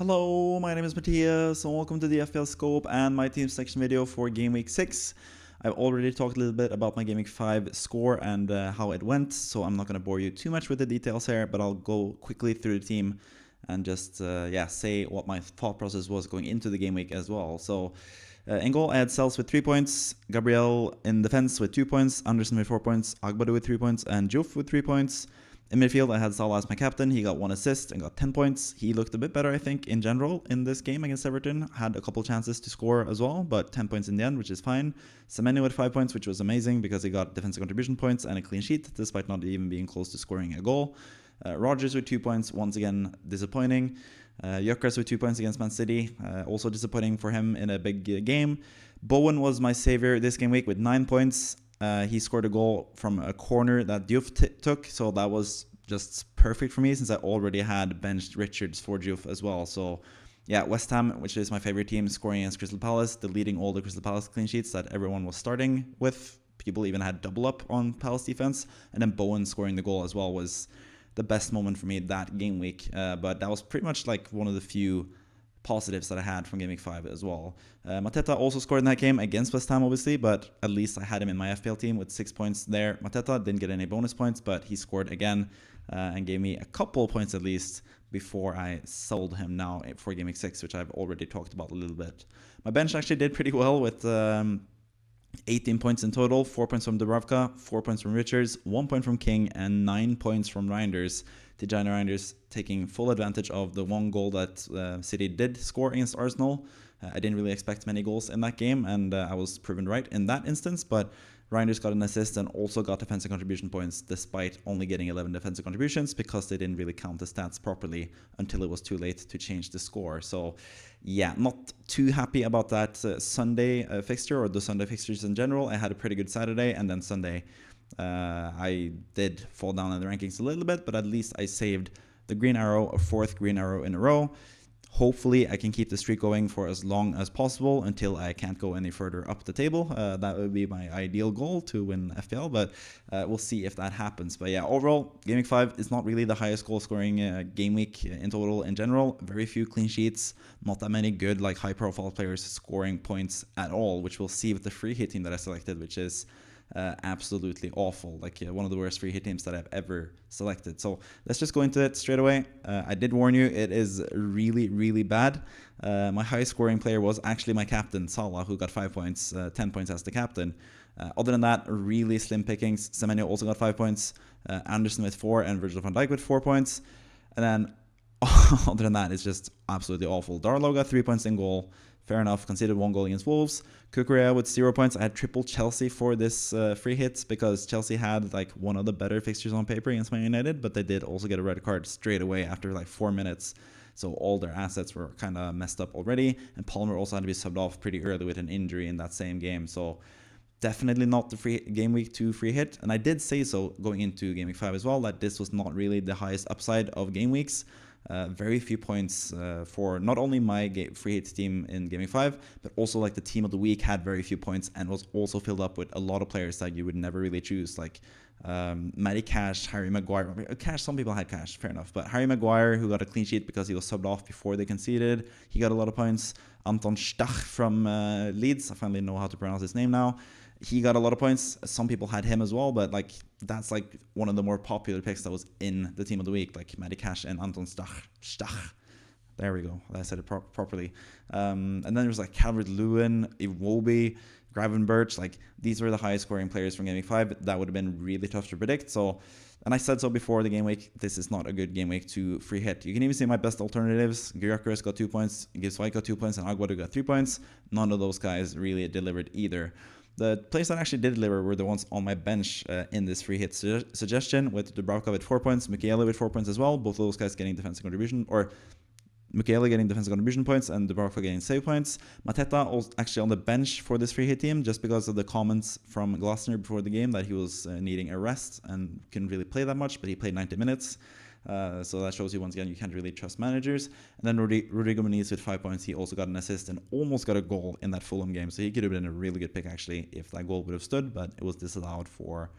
Hello, my name is Matthias, and welcome to the FPL Scope and my team selection video for Game Week 6. I've already talked a little bit about my Game Week 5 score and how it went, so I'm not going to bore you too much with the details here, but I'll go quickly through the team and just say what my thought process was going into the game week as well. So in goal, I had Sels with 3 points, Gabriel in defense with 2 points, Anderson with 4 points, Agbado with 3 points, and Juf with 3 points. In midfield, I had Salah as my captain. He got 1 assist and got 10 points. He looked a bit better, I think, in general in this game against Everton. Had a couple chances to score as well, but 10 points in the end, which is fine. Senesi with 5 points, which was amazing because he got defensive contribution points and a clean sheet, despite not even being close to scoring a goal. Rodgers with 2 points, once again disappointing. Gyökeres with 2 points against Man City, also disappointing for him in a big game. Bowen was my savior this game week with 9 points. He scored a goal from a corner that Diouf took, so that was just perfect for me since I already had benched Richards for Diouf as well. So yeah, West Ham, which is my favorite team, scoring against Crystal Palace, deleting all the Crystal Palace clean sheets that everyone was starting with. People even had double up on Palace defense, and then Bowen scoring the goal as well was the best moment for me that game week. But that was pretty much like one of the few positives that I had from Game Week 5 as well. Mateta also scored in that game against West Ham, obviously, but at least I had him in my FPL team with 6 points there. Mateta didn't get any bonus points, but he scored again and gave me a couple points at least before I sold him now for Game Week 6, which I've already talked about a little bit. My bench actually did pretty well with 18 points in total, 4 points from Dubravka, 4 points from Richards, 1 point from King, and 9 points from Reinders. Tijani Reinders taking full advantage of the 1 goal that City did score against Arsenal. I didn't really expect many goals in that game, and I was proven right in that instance, but Reinders got an assist and also got defensive contribution points despite only getting 11 defensive contributions because they didn't really count the stats properly until it was too late to change the score. So yeah, not too happy about that Sunday fixture or the Sunday fixtures in general. I had a pretty good Saturday, and then Sunday I did fall down in the rankings a little bit, but at least I saved the green arrow, a 4th green arrow in a row. Hopefully I can keep the streak going for as long as possible until I can't go any further up the table. That would be my ideal goal to win FPL, but we'll see if that happens. But yeah, overall, Game Week 5 is not really the highest goal scoring game week in total in general. Very few clean sheets, not that many good like high profile players scoring points at all, which we'll see with the free hit team that I selected, which is absolutely awful, like one of the worst free hit teams that I've ever selected. So let's just go into it straight away. I did warn you, it is really bad. My highest scoring player was actually my captain, Salah, who got 5 points, 10 points as the captain. Other than that, really slim pickings. Semenyo also got 5 points, Anderson with 4, and Virgil van Dijk with 4 points. And then other than that, it's just absolutely awful. Darlow got 3 points in goal. Fair enough, conceded 1 goal against Wolves. Kukurea with 0 points. I had triple Chelsea for this free hit because Chelsea had like one of the better fixtures on paper against Man United, but they did also get a red card straight away after like 4 minutes. So all their assets were kind of messed up already. And Palmer also had to be subbed off pretty early with an injury in that same game. So definitely not the free Game Week 2 free hit. And I did say so going into Game Week 5 as well, that this was not really the highest upside of game weeks. Very few points for not only my free hit team in Game Week 5, but also like the team of the week had very few points and was also filled up with a lot of players that you would never really choose, like Matty Cash, Harry Maguire. Cash, some people had Cash, fair enough, but Harry Maguire, who got a clean sheet because he was subbed off before they conceded, he got a lot of points. Anton Stach from Leeds, I finally know how to pronounce his name now. He got a lot of points. Some people had him as well, but like that's like one of the more popular picks that was in the team of the week, like Matty Cash and Anton Stach. There we go. I said it properly. And then there's like Calvert-Lewin, Iwobi, Gravenberch. Like these were the highest scoring players from Game Week 5. That would have been really tough to predict. So, and I said so before the game week, this is not a good game week to free hit. You can even see my best alternatives. Gyökeres got 2 points, Gibbs-White got 2 points, and Agbado got 3 points. None of those guys really delivered either. The players that actually did deliver were the ones on my bench in this free hit suggestion, with Dubravka with 4 points, Mukiele with 4 points as well. Both of those guys getting defensive contribution, or Mukiele getting defensive contribution points and Dubravka getting save points. Mateta also actually on the bench for this free hit team just because of the comments from Glasner before the game that he was needing a rest and couldn't really play that much, but he played 90 minutes. So that shows you once again you can't really trust managers. And then Rodrigo Muniz with 5 points, he also got an assist and almost got a goal in that Fulham game. So he could have been a really good pick actually if that goal would have stood, but it was disallowed for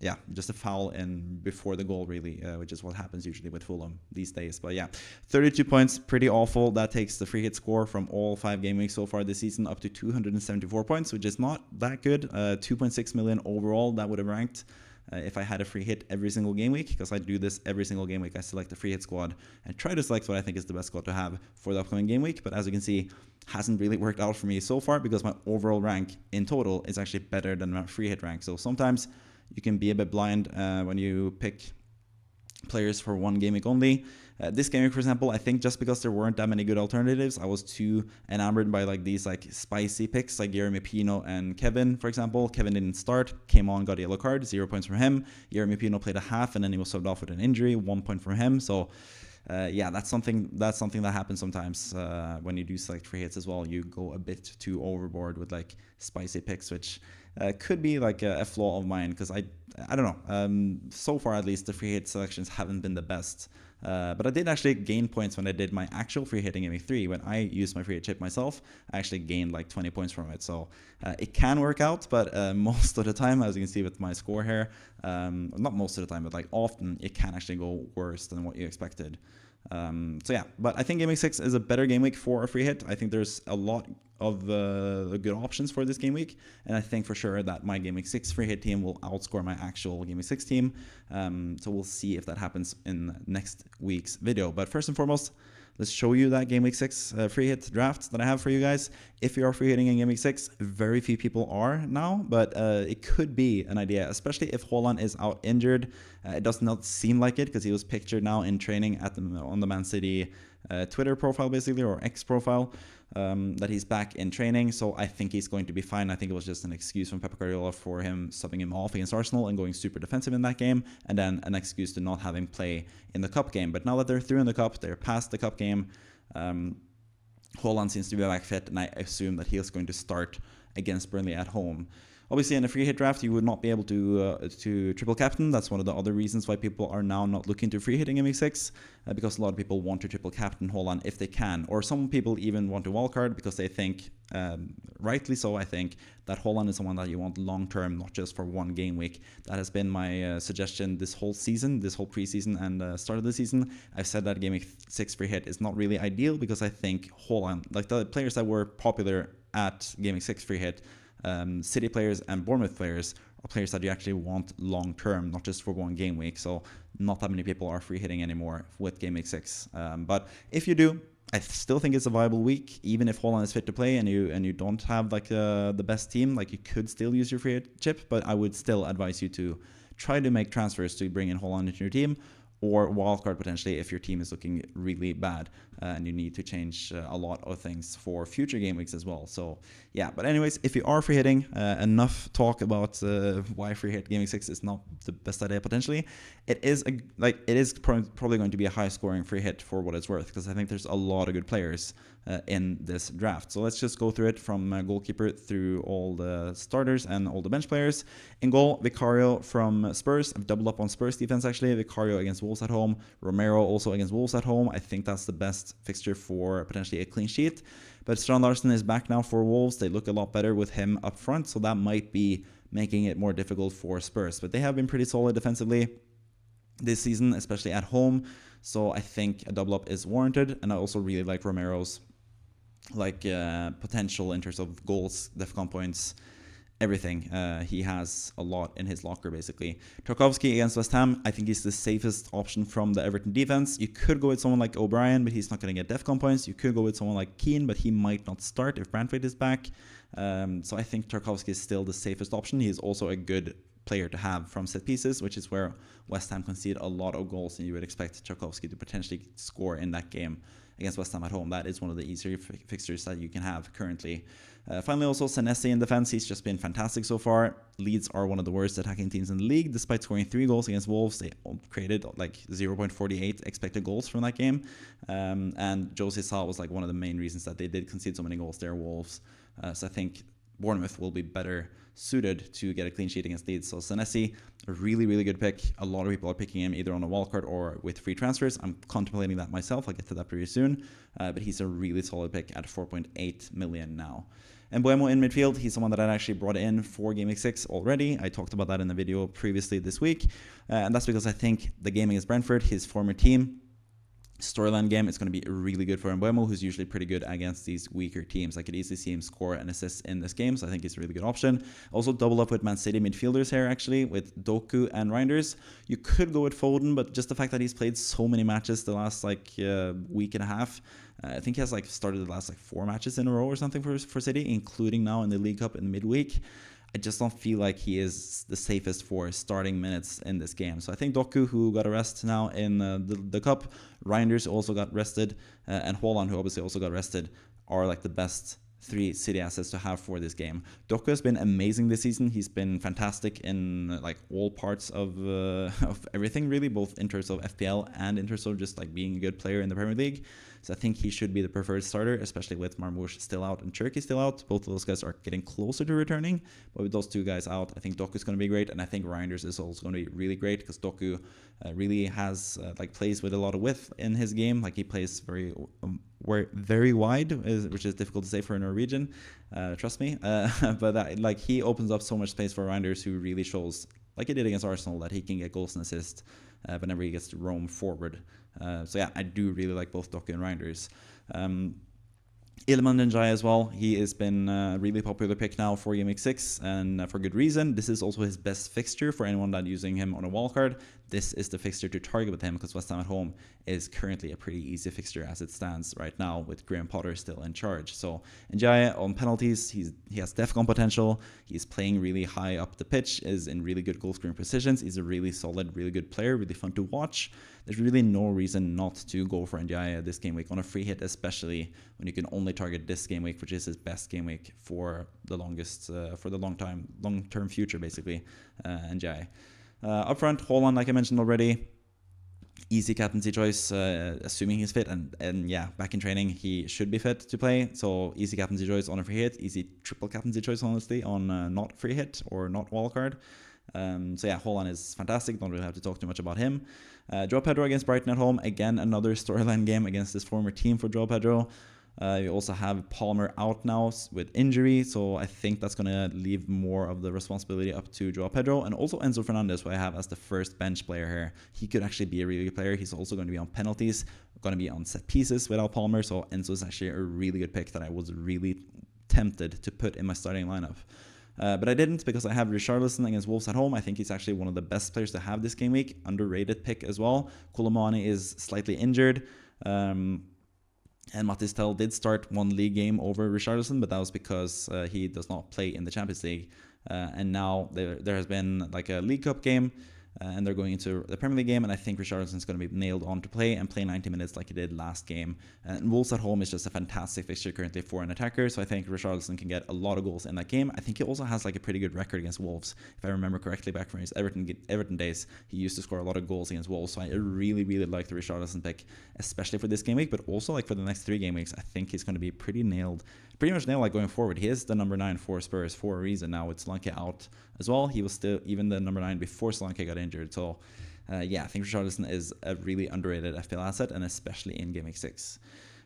yeah, just a foul in before the goal, really, which is what happens usually with Fulham these days. But yeah, 32 points, pretty awful. That takes the free hit score from all 5 game weeks so far this season up to 274 points, which is not that good. 2.6 million overall, that would have ranked if I had a free hit every single game week, because I do this every single game week. I select the free hit squad and try to select what I think is the best squad to have for the upcoming game week. But as you can see, hasn't really worked out for me so far, because my overall rank in total is actually better than my free hit rank. So sometimes you can be a bit blind when you pick players for one game week only. This game week, for example, I think just because there weren't that many good alternatives, I was too enamored by like these like spicy picks like Jeremy Pino and Kevin, for example. Kevin didn't start, came on, got a yellow card, 0 points from him. Jeremy Pino played a half and then he was subbed off with an injury, 1 point from him. So yeah, that's something that happens sometimes when you do select free hits as well. You go a bit too overboard with like spicy picks, which could be like a flaw of mine, because I don't know. So far, at least, the free hit selections haven't been the best. But I did actually gain points when I did my actual free hitting in week 3. When I used my free hit chip myself, I actually gained like 20 points from it. So it can work out, but most of the time, as you can see with my score here, not most of the time, but like often, it can actually go worse than what you expected. So yeah, but I think Game Week 6 is a better game week for a free hit. I think there's a lot of good options for this game week, and I think for sure that my Game Week 6 free hit team will outscore my actual Game Week 6 team. So we'll see if that happens in next week's video. But first and foremost, let's show you that Game Week 6 free hit draft that I have for you guys. If you are free hitting in Game Week 6, very few people are now, but it could be an idea, especially if Haaland is out injured. It does not seem like it, because he was pictured now in training on the Man City Twitter profile, basically, or X profile, that he's back in training. So I think he's going to be fine. I think it was just an excuse from Pep Guardiola for him subbing him off against Arsenal and going super defensive in that game, and then an excuse to not have him play in the cup game. But now that they're through in the cup, they're past the cup game, Haaland seems to be back fit, and I assume that he is going to start against Burnley at home. Obviously, in a free hit draft, you would not be able to triple captain. That's one of the other reasons why people are now not looking to free hitting in week 6, because a lot of people want to triple captain Haaland if they can. Or some people even want to wildcard because they think, rightly so, I think, that Haaland is someone that you want long-term, not just for one game week. That has been my suggestion this whole season, this whole preseason and start of the season. I've said that game week 6 free hit is not really ideal, because I think Haaland, like the players that were popular at game week 6 free hit, City players and Bournemouth players are players that you actually want long term, not just for one game week. So not that many people are free hitting anymore with Game Week 6. But if you do, I still think it's a viable week, even if Haaland is fit to play and you don't have like the best team. Like, you could still use your free hit chip, but I would still advise you to try to make transfers to bring in Haaland into your team, or wildcard potentially if your team is looking really bad and you need to change a lot of things for future game weeks as well. So yeah, but anyways, if you are free hitting, enough talk about why free hit Game Week 6 is not the best idea potentially. It is probably going to be a high scoring free hit for what it's worth, because I think there's a lot of good players in this draft. So let's just go through it from goalkeeper through all the starters and all the bench players. In goal, Vicario from Spurs. I've doubled up on Spurs defense actually. Vicario against Wolves at home. Romero also against Wolves at home. I think that's the best fixture for potentially a clean sheet. But Strand Larsen is back now for Wolves. They look a lot better with him up front, so that might be making it more difficult for Spurs. But they have been pretty solid defensively this season, especially at home. So I think a double up is warranted. And I also really like Romero's potential in terms of goals, DEFCON points, everything. He has a lot in his locker, basically. Tarkowski against West Ham, I think he's the safest option from the Everton defense. You could go with someone like O'Brien, but he's not going to get DEFCON points. You could go with someone like Keane, but he might not start if Brantwaite is back. So I think Tarkowski is still the safest option. He's also a good player to have from set pieces, which is where West Ham conceded a lot of goals, and you would expect Tarkowski to potentially score in that game against West Ham at home. That is one of the easier fixtures that you can have currently. Finally, also Senesi in defense. He's just been fantastic so far. Leeds are one of the worst attacking teams in the league. Despite scoring 3 goals against Wolves, they created like 0.48 expected goals from that game. And Jose Sa was like one of the main reasons that they did concede so many goals there, Wolves. So I think Bournemouth will be better suited to get a clean sheet against Leeds. So Senesi, a really, really good pick. A lot of people are picking him either on a wildcard or with free transfers. I'm contemplating that myself. I'll get to that pretty soon. But he's a really solid pick at 4.8 million now. And Buemo in midfield, he's someone that I actually brought in for Game Week 6 already. I talked about that in the video previously this week. And that's because I think the game against Brentford, his former team, storyline game, it's going to be really good for Mbeumo, who's usually pretty good against these weaker teams. I could easily see him score and assist in this game, so I think it's a really good option. Also double up with Man City midfielders here, actually, with Doku and Reinders. You could go with Foden, but just the fact that he's played so many matches the last week and a half, I think he has started the last 4 matches in a row or something for City, including now in the League Cup in the midweek. I just don't feel like he is the safest for starting minutes in this game. So I think Doku, who got a rest now in the Cup, Reinders also got rested, and Haaland, who obviously also got rested, are the best 3 City assets to have for this game. Doku has been amazing this season. He's been fantastic in all parts of everything, really, both in terms of FPL and in terms of just being a good player in the Premier League. So I think he should be the preferred starter, especially with Marmoush still out and Cherki still out. Both of those guys are getting closer to returning, but with those 2 guys out, I think Doku is going to be great, and I think Reinders is also going to be really great because Doku really has plays with a lot of width in his game. He plays very wide, which is difficult to say for a Norwegian. Trust me, but he opens up so much space for Reinders, who really shows, like he did against Arsenal, that he can get goals and assists whenever he gets to roam forward. So yeah, I do really like both Doku and Reinders. Iliman Ndiaye as well. He has been a really popular pick now for Game Week 6, and for good reason. This is also his best fixture for anyone that's using him on a wildcard. This is the fixture to target with him because West Ham at home is currently a pretty easy fixture as it stands right now with Graham Potter still in charge. So Ndiaye on penalties, he has DEFCON potential. He's playing really high up the pitch, is in really good goal scoring positions. He's a really solid, really good player, really fun to watch. There's really no reason not to go for Ndiaye this game week on a free hit, especially when you can only target this game week, which is his best game week for the longest, for the long-term future, basically. Ndiaye. Up front, Haaland, like I mentioned already, easy captaincy choice, assuming he's fit, and yeah, back in training, he should be fit to play. So easy captaincy choice on a free hit, easy triple captaincy choice, honestly, on not free hit or not wildcard. So yeah, Haaland is fantastic. Don't really have to talk too much about him. Joao Pedro against Brighton at home. Again, another storyline game against his former team for Joao Pedro. You also have Palmer out now with injury, so I think that's going to leave more of the responsibility up to Joao Pedro, and also Enzo Fernandez, who I have as the first bench player here. He could actually be a really good player. He's also going to be on penalties, going to be on set pieces without Palmer, so Enzo is actually a really good pick that I was really tempted to put in my starting lineup. But I didn't because I have Richarlison against Wolves at home. I think he's actually one of the best players to have this game week. Underrated pick as well. Koulibaly is slightly injured. And Mathys Tel did start one league game over Richarlison, but that was because he does not play in the Champions League. And now there has been a League Cup game, and they're going into the Premier League game, and I think Richarlison's going to be nailed on to play and play 90 minutes like he did last game. And Wolves at home is just a fantastic fixture currently for an attacker, so I think Richarlison can get a lot of goals in that game. I think he also has a pretty good record against Wolves. If I remember correctly, back from his Everton days, he used to score a lot of goals against Wolves, so I really, really like the Richarlison pick, especially for this game week, but also for the next 3 game weeks. I think he's going to be pretty much nailed going forward. He is the number 9 for Spurs for a reason now with Solanke out as well. He was still even the number 9 before Solanke got injured. So yeah, I think Richarlison is a really underrated FPL asset, and especially in Game Week 6.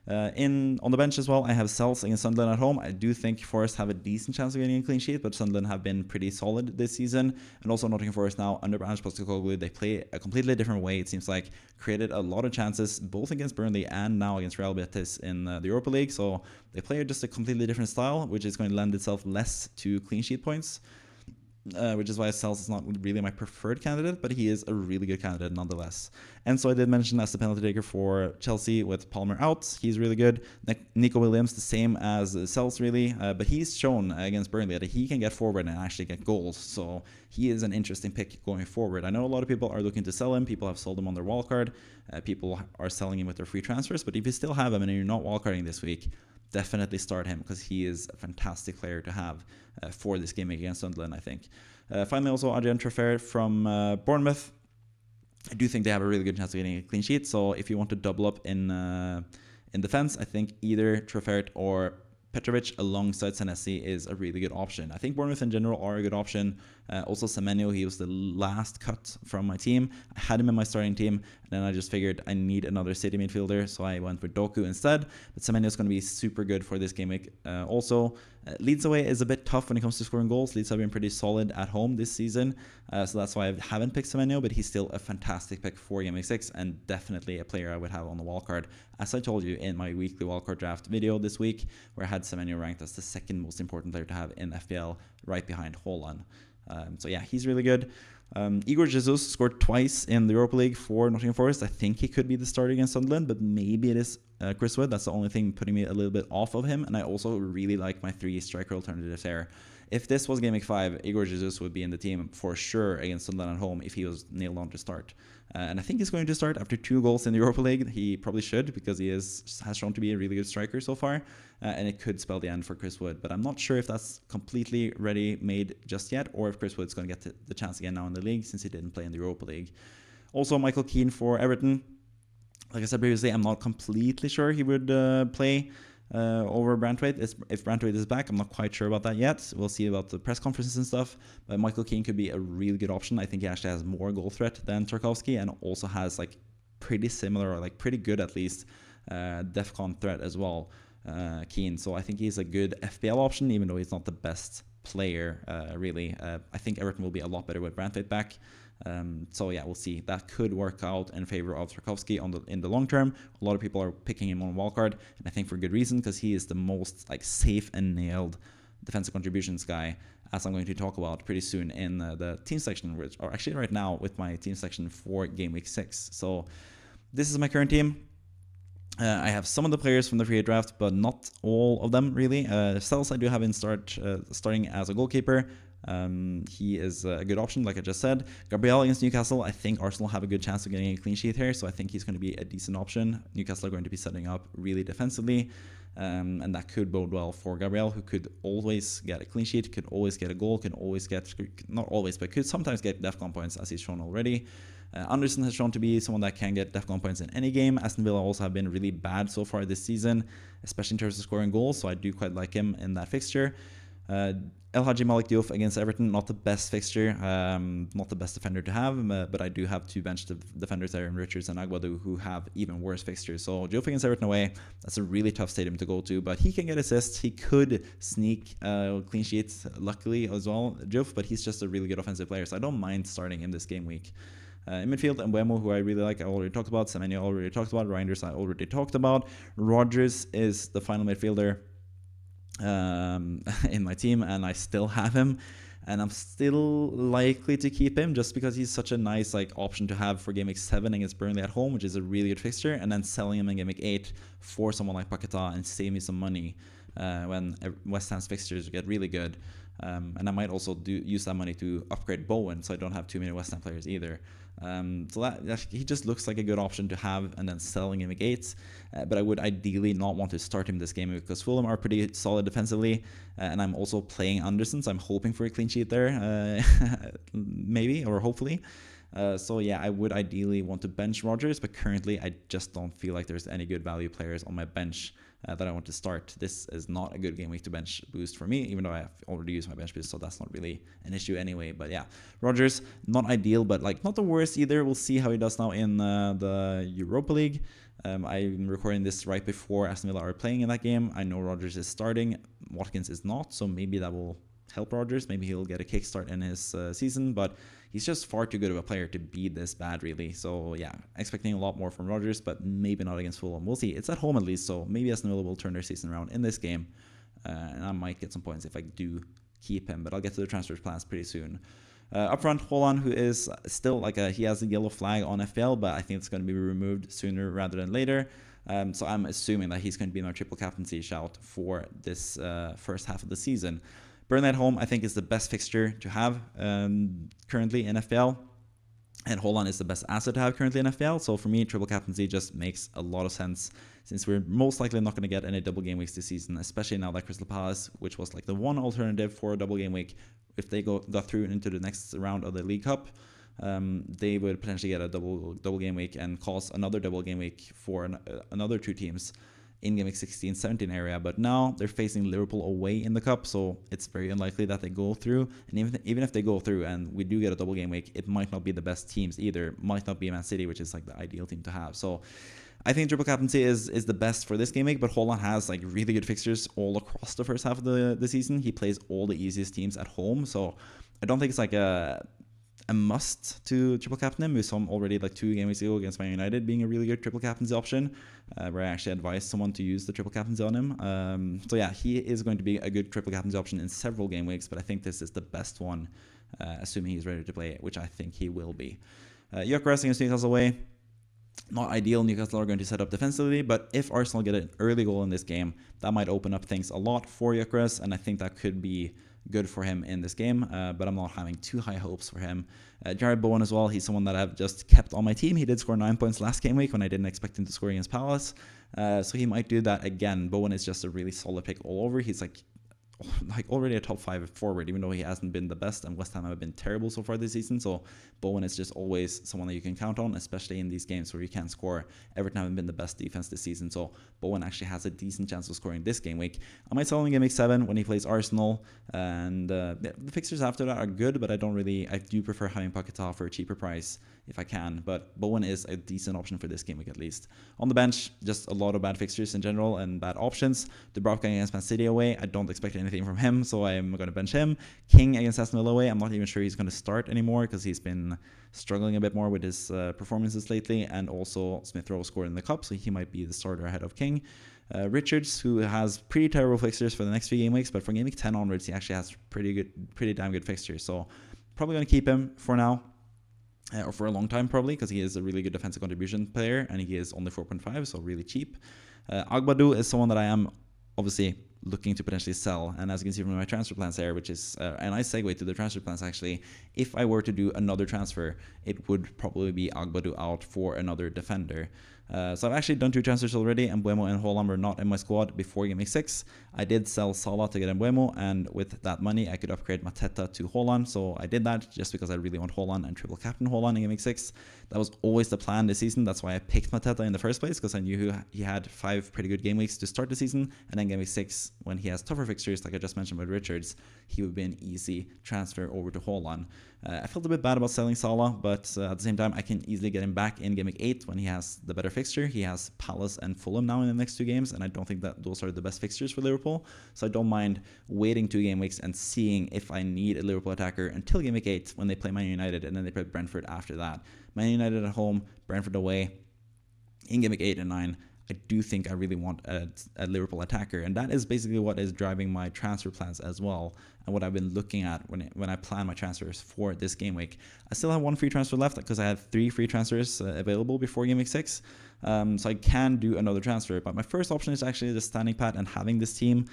On the bench as well, I have Sels against Sunderland at home. I do think Forest have a decent chance of getting a clean sheet, but Sunderland have been pretty solid this season. And also Nottingham Forest now under Ange Postecoglou, they play a completely different way. It seems like created a lot of chances both against Burnley and now against Real Betis in the Europa League. So they play just a completely different style, which is going to lend itself less to clean sheet points. Which is why Sels is not really my preferred candidate, but he is a really good candidate nonetheless. And so I did mention as the penalty taker for Chelsea with Palmer out. He's really good. Nico Williams, the same as Sels really, but he's shown against Burnley that he can get forward and actually get goals. So he is an interesting pick going forward. I know a lot of people are looking to sell him. People have sold him on their wildcard. People are selling him with their free transfers. But if you still have him and you're not wildcarding this week, definitely start him because he is a fantastic player to have for this game against Sunderland, I think. Finally, also Adrian Traffert from Bournemouth. I do think they have a really good chance of getting a clean sheet. So if you want to double up in defense, I think either Traffert or Petrovic alongside Senesi is a really good option. I think Bournemouth in general are a good option. Also Semenyo, he was the last cut from my team. I had him in my starting team, and then I just figured I need another city midfielder, so I went with Doku instead. But Semenyo is going to be super good for this game week. Also, Leeds away is a bit tough when it comes to scoring goals. Leeds have been pretty solid at home this season, so that's why I haven't picked Semenyo, but he's still a fantastic pick for Game Week 6 and definitely a player I would have on the wildcard, as I told you in my weekly wildcard draft video this week, where I had Semenyo ranked as the second most important player to have in FPL, right behind Haaland. So yeah, he's really good. Igor Jesus scored twice in the Europa League for Nottingham Forest. I think he could be the starter against Sunderland, but maybe it is Chris Wood. That's the only thing putting me a little bit off of him. And I also really like my 3 striker alternatives there. If this was Game Week 5, Igor Jesus would be in the team for sure against Sunderland at home if he was nailed on to start. And I think he's going to start after 2 goals in the Europa League. He probably should, because he has shown to be a really good striker so far. And it could spell the end for Chris Wood. But I'm not sure if that's completely ready-made just yet, or if Chris Wood's going to get the chance again now in the league, since he didn't play in the Europa League. Also, Michael Keane for Everton. Like I said previously, I'm not completely sure he would play over Branthwaite. If Branthwaite is back, I'm not quite sure about that yet. We'll see about the press conferences and stuff. But Michael Keane could be a really good option. I think he actually has more goal threat than Tarkowski, and also has like pretty similar, or like pretty good at least, DEFCON threat as well, Keane. So I think he's a good FPL option, even though he's not the best player, really. I think Everton will be a lot better with Branthwaite back. So yeah, we'll see. That could work out in favor of Tarkowski in the long term. A lot of people are picking him on wildcard, and I think for good reason, because he is the most like safe and nailed defensive contributions guy, as I'm going to talk about pretty soon in the team section, which, or actually right now with my team section for Game Week 6. So this is my current team. I have some of the players from the free hit draft, but not all of them really. Sells I do have in starting as a goalkeeper. He is a good option, like I just said. Gabriel against Newcastle, I think Arsenal have a good chance of getting a clean sheet here, so I think he's going to be a decent option. Newcastle are going to be setting up really defensively, and that could bode well for Gabriel, who could always get a clean sheet, could always get a goal, could always get, not always, but could sometimes get DEFCON points, as he's shown already. Anderson has shown to be someone that can get DEFCON points in any game. Aston Villa also have been really bad so far this season, especially in terms of scoring goals, so I do quite like him in that fixture. El Hadji Malik Diouf against Everton, not the best fixture, not the best defender to have, but I do have 2 bench defenders there in Richards and Agbadu who have even worse fixtures. So Diouf against Everton away, that's a really tough stadium to go to, but he can get assists. He could sneak clean sheets, luckily as well, Diouf, but he's just a really good offensive player, so I don't mind starting him this game week. In midfield, Mbeumo, who I really like, I already talked about. Semenyo already talked about. Reinders I already talked about. Rodgers is the final midfielder in my team, and I still have him, and I'm still likely to keep him just because he's such a nice like option to have for Game Week 7 against Burnley at home, which is a really good fixture, and then selling him in Game Week 8 for someone like Paquetá and save me some money when West Ham's fixtures get really good. And I might also use that money to upgrade Bowen, so I don't have too many West Ham players either. So that he just looks like a good option to have, and then selling him agates. But I would ideally not want to start him this game because Fulham are pretty solid defensively, and I'm also playing Anderson, so I'm hoping for a clean sheet there, maybe, or hopefully. So yeah, I would ideally want to bench Rodgers, but currently I just don't feel like there's any good value players on my bench that I want to start. This is not a good game week to bench boost for me, even though I have already used my bench boost, so that's not really an issue anyway. But yeah, Rodgers, not ideal, but like not the worst either. We'll see how he does now in the Europa League. I'm recording this right before Aston Villa are playing in that game. I know Rodgers is starting, Watkins is not, so maybe that will help Rodgers. Maybe he'll get a kickstart in his season, but he's just far too good of a player to be this bad, really. So yeah, expecting a lot more from Rodgers, but maybe not against Fulham. We'll see. It's at home at least, so maybe Aston Villa will turn their season around in this game, and I might get some points if I do keep him, but I'll get to the transfer plans pretty soon. Up front, Haaland, who is still like he has a yellow flag on FPL, but I think it's going to be removed sooner rather than later. So I'm assuming that he's going to be my triple captaincy shout for this first half of the season. Burnley at home, I think, is the best fixture to have currently in FPL. And Haaland is the best asset to have currently in FPL. So for me, triple captaincy just makes a lot of sense, since we're most likely not going to get any double game weeks this season, especially now that Crystal Palace, which was like the one alternative for a double game week, if they got through into the next round of the League Cup, they would potentially get a double game week and cause another double game week for another 2 teams in Game Week 16-17 area, but now they're facing Liverpool away in the cup, so it's very unlikely that they go through. And even if they go through and we do get a double game week, it might not be the best teams either. Might not be Man City, which is like the ideal team to have. So I think triple captaincy is the best for this game week, but Haaland has like really good fixtures all across the first half of the season. He plays all the easiest teams at home, so I don't think it's like a must to triple captain him. We saw him already like 2 game weeks ago against Man United being a really good triple captaincy option, where I actually advised someone to use the triple captaincy on him. So yeah, he is going to be a good triple captaincy option in several game weeks, but I think this is the best one, assuming he's ready to play, which I think he will be. Gyökeres against Newcastle away. Not ideal. Newcastle are going to set up defensively, but if Arsenal get an early goal in this game, that might open up things a lot for Gyökeres, and I think that could be good for him in this game, but I'm not having too high hopes for him. Jared Bowen as well, he's someone that I've just kept on my team. He did score 9 points last game week when I didn't expect him to score against Palace, so he might do that again. Bowen is just a really solid pick all over. He's like already a top 5 forward, even though he hasn't been the best, and West Ham have been terrible so far this season. So Bowen is just always someone that you can count on, especially in these games where you can't score. Everton haven't been the best defense this season, so Bowen actually has a decent chance of scoring this game week. I might sell him in game week 7 when he plays Arsenal, and the fixtures after that are good, but I do prefer having Paquetá for a cheaper price if I can, but Bowen is a decent option for this game week at least. On the bench, just a lot of bad fixtures in general and bad options. Dubravka against Man City away, I don't expect anything from him, so I'm going to bench him. King against Aston Villa away, I'm not even sure he's going to start anymore because he's been struggling a bit more with his performances lately, and also Smith Rowe scored in the cup, so he might be the starter ahead of King. Richards, who has pretty terrible fixtures for the next few game weeks, but from game week 10 onwards, he actually has pretty damn good fixtures, so probably going to keep him for now. Or for a long time probably, because he is a really good defensive contribution player, and he is only 4.5, so really cheap. Agbadou is someone that I am obviously looking to potentially sell, and as you can see from my transfer plans there, which is a nice segue to the transfer plans actually, if I were to do another transfer, it would probably be Agbadou out for another defender. So I've actually done 2 transfers already, and Mbeumo and Haaland were not in my squad before game week 6. I did sell Salah to get Mbeumo, and with that money I could upgrade Mateta to Haaland, so I did that just because I really want Haaland and triple captain Haaland in game week 6. That was always the plan this season. That's why I picked Mateta in the first place, because I knew he had 5 pretty good game weeks to start the season, and then game week 6, when he has tougher fixtures like I just mentioned with Richards, he would be an easy transfer over to Haaland. I felt a bit bad about selling Salah, but at the same time I can easily get him back in game week 8 when he has the better fixture. He has Palace and Fulham now in the next 2 games, and I don't think that those are the best fixtures for Liverpool, so I don't mind waiting 2 game weeks and seeing if I need a Liverpool attacker until game week 8 when they play Man United, and then they play Brentford after that. Man United at home, Brentford away in game week 8 and 9. I do think I really want a Liverpool attacker, and that is basically what is driving my transfer plans as well, and what I've been looking at when I plan my transfers for this game week. I still have 1 free transfer left because I had 3 free transfers available before game week 6, so I can do another transfer, but my first option is actually just standing pat and having this team,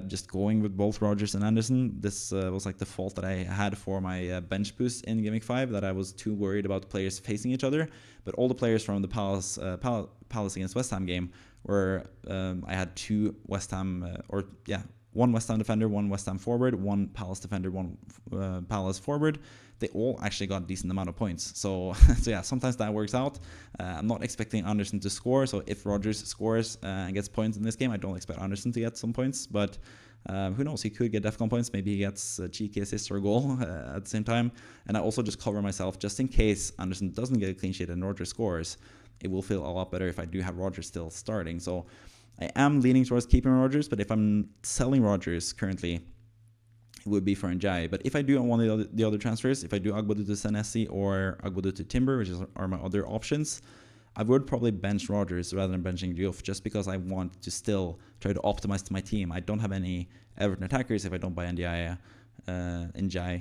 just going with both Rodgers and Anderson. This was like the fault that I had for my bench boost in game week 5, that I was too worried about players facing each other, but all the players from the Palace against West Ham game where I had 2 West Ham, 1 West Ham defender, 1 West Ham forward, 1 Palace defender, 1 Palace forward. They all actually got a decent amount of points. So yeah, sometimes that works out. I'm not expecting Anderson to score. So if Rodgers scores and gets points in this game, I don't expect Anderson to get some points. But who knows? He could get DEFCON points. Maybe he gets a cheeky assist or a goal at the same time. And I also just cover myself just in case Anderson doesn't get a clean sheet and Rodgers scores. It will feel a lot better if I do have Rodgers still starting. So I am leaning towards keeping Rodgers, but if I'm selling Rodgers currently, it would be for Njai. But if I do one of the other transfers, if I do Agbadou to Senesi or Agbadou to Timber, which are my other options, I would probably bench Rodgers rather than benching Diouf, just because I want to still try to optimize my team. I don't have any Everton attackers if I don't buy Njai,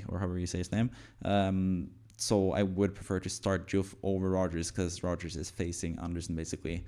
or however you say his name. So I would prefer to start Diouf over Rodgers, because Rodgers is facing Anderson basically.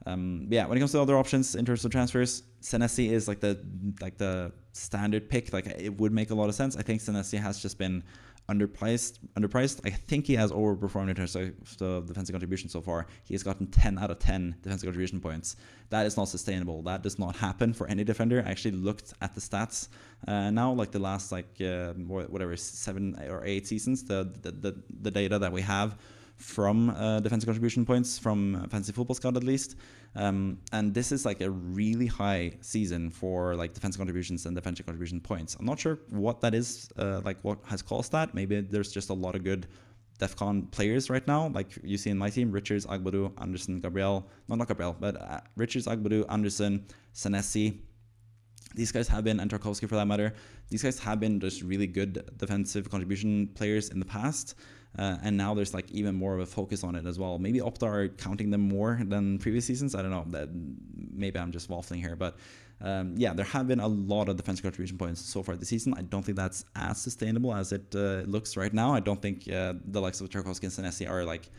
Yeah, when it comes to other options in terms of transfers, Senesi is like the standard pick. Like, it would make a lot of sense. I think Senesi has just been underpriced. I think he has overperformed in terms of the defensive contribution so far. He has gotten 10 out of 10 defensive contribution points. That is not sustainable. That does not happen for any defender. I actually looked at the stats now, like the last 7 or 8 seasons, the data that we have from defensive contribution points from Fantasy Football Scout at least. And this is like a really high season for like defensive contributions and defensive contribution points. I'm not sure what that is, like what has caused that. Maybe there's just a lot of good DEFCON players right now. Like you see in my team, Richards, Agbadou, Anderson, Gabriel. No, not Gabriel, but Richards, Agbadou, Anderson, Senesi. These guys have been, and Tarkovsky for that matter, these guys have been just really good defensive contribution players in the past. And now there's like even more of a focus on it as well. Maybe Opta are counting them more than previous seasons. I don't know. Maybe I'm just waffling here. But yeah, there have been a lot of defensive contribution points so far this season. I don't think that's as sustainable as it looks right now. I don't think the likes of Tarkovsky and Senesi are like,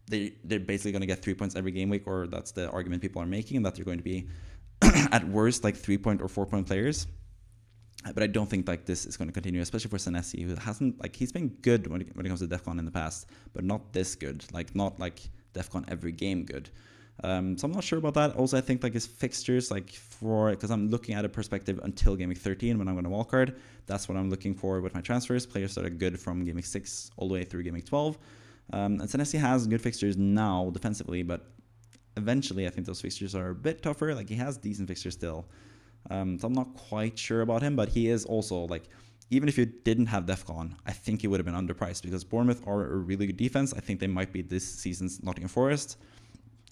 they're basically going to get 3 points every game week, or that's the argument people are making, and that they're going to be at worst like 3-point or 4-point players. But I don't think like this is going to continue, especially for Senesi, who hasn't, like, he's been good when it comes to DEFCON in the past, but not this good, like not like DEFCON every game good. So I'm not sure about that. Also, I think like his fixtures, like because I'm looking at a perspective until game week 13 when I'm going to wildcard. That's what I'm looking for with my transfers. Players that are good from game week 6 all the way through game week 12. And Senesi has good fixtures now defensively, but eventually I think those fixtures are a bit tougher. Like he has decent fixtures still. So I'm not quite sure about him, but he is also like, even if you didn't have DEFCON, I think he would have been underpriced because Bournemouth are a really good defense. I think they might be this season's Nottingham Forest.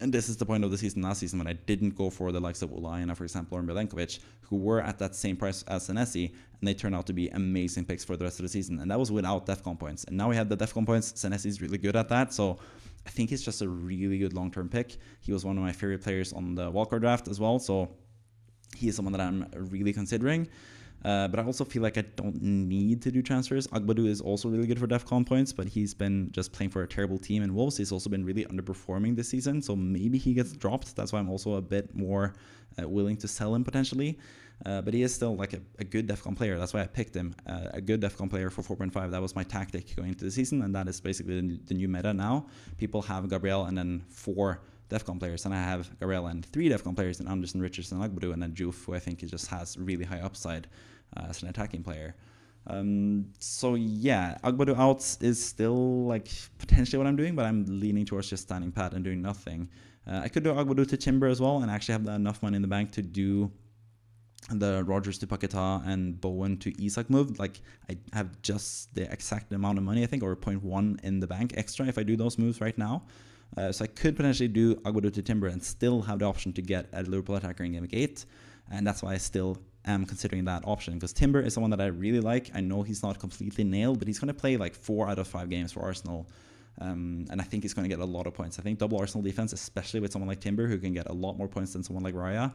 And this is the point of the season last season when I didn't go for the likes of Ulajna, for example, or Milenkovic, who were at that same price as Senesi, and they turned out to be amazing picks for the rest of the season. And that was without DEFCON points. And now we have the DEFCON points. Senesi is really good at that. So I think he's just a really good long-term pick. He was one of my favorite players on the wildcard draft as well. So he is someone that I'm really considering. But I also feel like I don't need to do transfers. Agbadou is also really good for DEFCON points, but he's been just playing for a terrible team. And Wolves, he's also been really underperforming this season. So maybe he gets dropped. That's why I'm also a bit more willing to sell him potentially. But he is still like a good DEFCON player. That's why I picked him. A good DEFCON player for 4.5. That was my tactic going into the season. And that is basically the new meta now. People have Gabriel and then 4 DEFCON players, and I have Gabriel and 3 DEFCON players in Anderson, Richardson, Agbadou, and then Juf, who I think he just has really high upside as an attacking player. So yeah, Agbadou out is still like potentially what I'm doing, but I'm leaning towards just standing pat and doing nothing. I could do Agbadou to Timber as well, and actually have enough money in the bank to do the Rogers to Paquetá and Bowen to Isak move. Like I have just the exact amount of money, I think, or 0.1 in the bank extra if I do those moves right now. So I could potentially do Agbadou to Timber and still have the option to get a Liverpool attacker in game week 8. And that's why I still am considering that option, because Timber is someone that I really like. I know he's not completely nailed, but he's going to play like 4 out of 5 games for Arsenal. And I think he's going to get a lot of points. I think double Arsenal defense, especially with someone like Timber, who can get a lot more points than someone like Raya,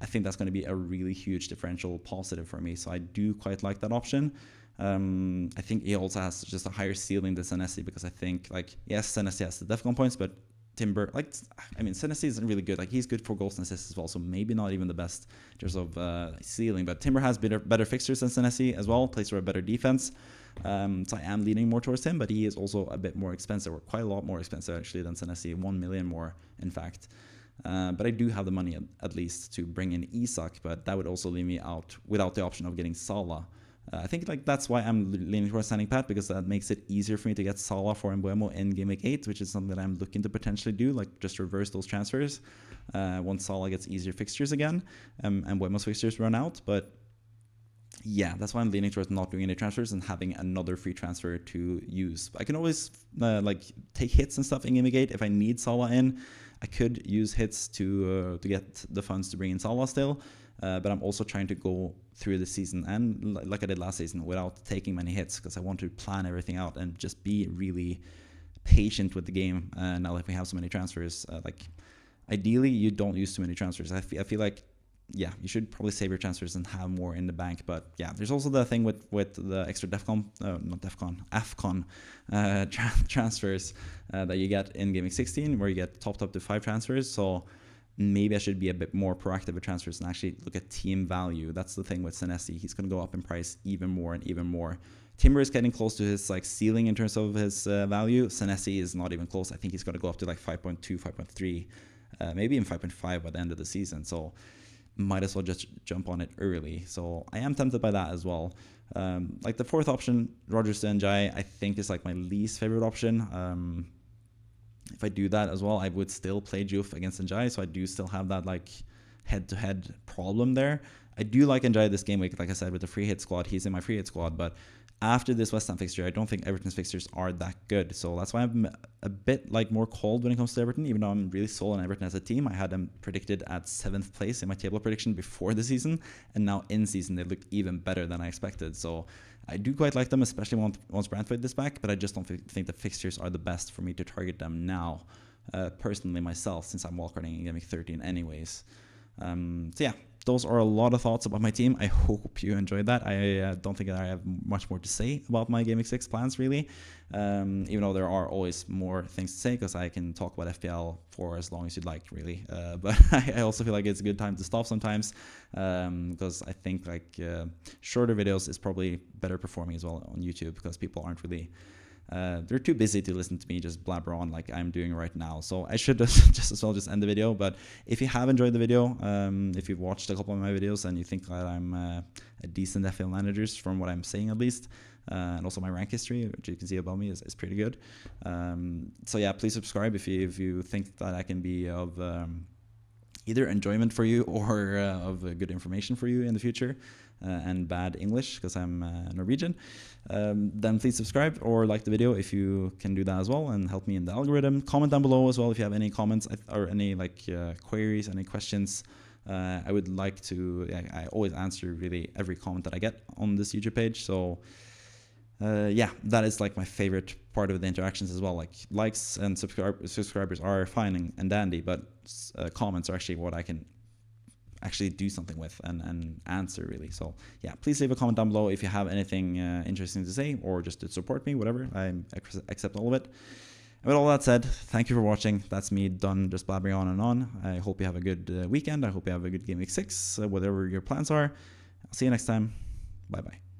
I think that's going to be a really huge differential positive for me. So I do quite like that option. I think he also has just a higher ceiling than Senesi, because I think, like, yes, Senesi has the DEFCON points, but Timber, like, I mean, Senesi isn't really good. Like, he's good for goals and assists as well, so maybe not even the best in terms of ceiling. But Timber has better fixtures than Senesi as well, plays for a better defense. So I am leaning more towards him, but he is also a bit more expensive, or quite a lot more expensive actually than Senesi, 1 million more, in fact. But I do have the money at least to bring in Isak, but that would also leave me out without the option of getting Salah. I think like that's why I'm leaning towards standing pat, because that makes it easier for me to get Salah for Mbeumo in game week 8, which is something that I'm looking to potentially do, like just reverse those transfers once Salah gets easier fixtures again and Mbeumo's fixtures run out. But yeah, that's why I'm leaning towards not doing any transfers and having another free transfer to use. I can always like take hits and stuff in game week 8 if I need Salah in. I could use hits to get the funds to bring in Salah still. But I'm also trying to go through the season, and like I did last season, without taking many hits, because I want to plan everything out and just be really patient with the game. Now that we have so many transfers, like ideally you don't use too many transfers. I feel like, yeah, you should probably save your transfers and have more in the bank. But yeah, there's also the thing with the extra AFCON transfers that you get in Game Week 16, where you get topped up to 5 transfers. So maybe I should be a bit more proactive with transfers and actually look at team value. That's the thing with Senesi. He's going to go up in price even more and even more. Timber is getting close to his like ceiling in terms of his value. Senesi is not even close. I think he's going to go up to like 5.2, 5.3, maybe even 5.5 by the end of the season. So might as well just jump on it early. So I am tempted by that as well. Like the fourth option, Rogers to Njai, I think is like my least favorite option. if I do that as well, I would still play Juf against Njai, so I do still have that like head-to-head problem there. I do like Njai this game week, like I said, with the free hit squad. He's in my free hit squad, but after this West Ham fixture, I don't think Everton's fixtures are that good. So that's why I'm a bit like more cold when it comes to Everton, even though I'm really sold on Everton as a team. I had them predicted at 7th place in my table prediction before the season, and now in season they look even better than I expected. So I do quite like them, especially once Brentford is back, but I just don't think the fixtures are the best for me to target them now, personally myself, since I'm wildcarding in Game Week 13 anyways. So yeah, those are a lot of thoughts about my team. I hope you enjoyed that. I don't think I have much more to say about my Game Week 6 plans, really. Even though there are always more things to say, because I can talk about FPL for as long as you'd like, really. But I also feel like it's a good time to stop sometimes, because I think like shorter videos is probably better performing as well on YouTube, because people aren't really... they're too busy to listen to me just blabber on like I'm doing right now. So I should just as well just end the video. But if you have enjoyed the video, if you've watched a couple of my videos and you think that I'm a decent FPL manager from what I'm saying at least, and also my rank history, which you can see above me, is pretty good. So yeah, please subscribe if you think that I can be of either enjoyment for you or of good information for you in the future. And bad English, because I'm Norwegian, then please subscribe or like the video if you can do that as well, and help me in the algorithm. Comment down below as well if you have any comments or any like queries, any questions. I would like to... I always answer really every comment that I get on this YouTube page. So yeah, that is like my favorite part of the interactions as well. Like likes and subscribers are fine and dandy, but comments are actually what I can actually do something with and answer, really. So yeah, please leave a comment down below if you have anything interesting to say, or just to support me, whatever. I accept all of it. And with all that said, thank you for watching. That's me done just blabbering on and on. I hope you have a good weekend. I hope you have a good Game Week 6, whatever your plans are. I'll see you next time. Bye bye.